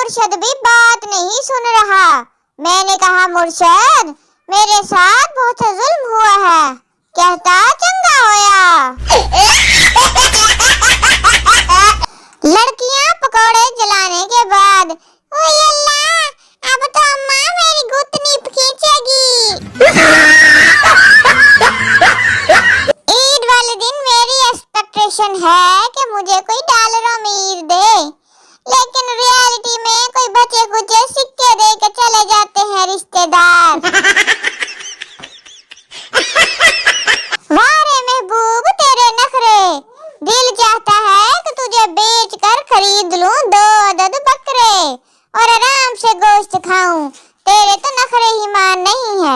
मुर्शद भी बात नहीं सुन रहा। मैंने कहा मुर्शद मेरे साथ बहुत जुल्म हुआ है। कहता चंगा होया। लड़कियां पकौड़े जलाने के बाद ओए अल्लाह, अब तो अम्मा मेरी गुतनी खींचेगी। ईद वाले दिन मेरी एक्सपेक्टेशन है कि मुझे कोई डॉलरों में ईद दे, लेकिन रियलिटी में कोई बचे कुचे सिक्के दे के चले जाते हैं रिश्तेदार। वारे महबूब तेरे नखरे, दिल चाहता है कि तुझे बेच कर खरीद लूं 2 अदद बकरे और आराम से गोश्त खाऊं। तेरे तो नखरे ही मान नहीं है।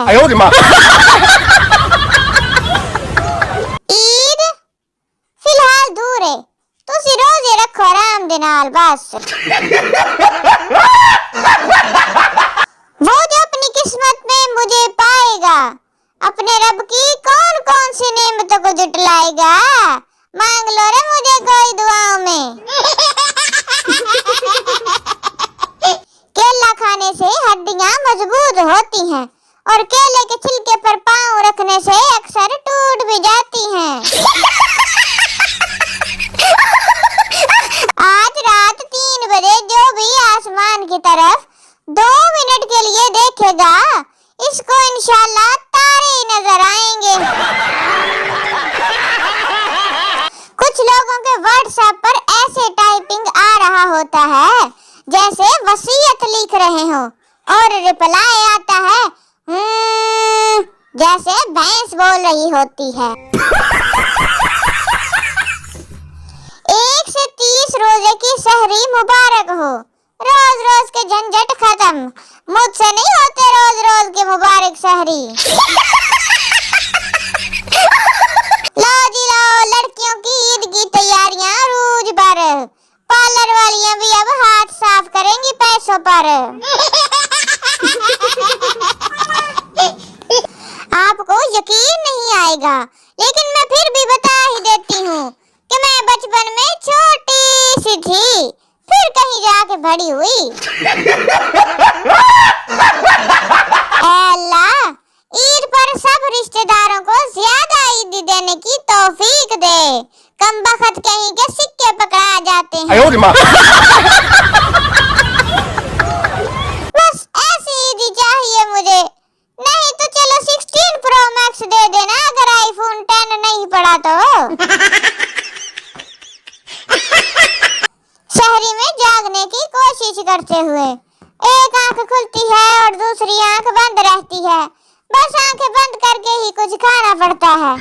ईद फिलहाल दूर है, तुसी रोजे रखो आराम दे नाल बस। वो जो अपनी किस्मत में मुझे पाएगा, अपने रब की कौन कौन सी नेमतों को जुटलाएगा। मांग लो रे मुझे कोई दुआओं में। केला खाने से हड्डियां मजबूत होती हैं और केले के छिलके पर पाँव रखने से अक्सर टूट भी जाती हैं। आज रात 3 बजे जो भी आसमान की तरफ 2 मिनट के लिए देखेगा, इसको इंशाल्लाह तारे ही नजर आएंगे। कुछ लोगों के व्हाट्सएप पर ऐसे टाइपिंग आ रहा होता है जैसे वसीयत लिख रहे हो, और रिप्लाई आता है जैसे भैंस बोल रही होती है। 1 से 30 रोजे की सहरी मुबारक हो। रोज रोज के झंझट खत्म, मुझसे नहीं होते रोज रोज के मुबारक सहरी। लो जी लो, लड़कियों की ईद की तैयारियां रूज पर। पार्लर वालियां भी अब हाथ साफ करेंगी पैसों पर। आपको यकीन नहीं आएगा, लेकिन मैं फिर भी बता ही देती हूँ कि मैं बचपन में छोटी सी थी, फिर कहीं जाके बड़ी हुई। अल्लाह ईद पर सब रिश्तेदारों को ज्यादा ईद देने की तौफीक दे। कमबख्त कहीं के सिक्के पकड़ा जाते हैं। बस ऐसी ईद ही चाहिए मुझे, नहीं तो चलो 16 प्रो मैक्स दे देना अगर आईफोन 10 नहीं पड़ा तो। शहरी में जागने की कोशिश करते हुए एक आंख खुलती है और दूसरी आंख बंद रहती है। बस आंखें बंद करके ही कुछ खाना पड़ता है।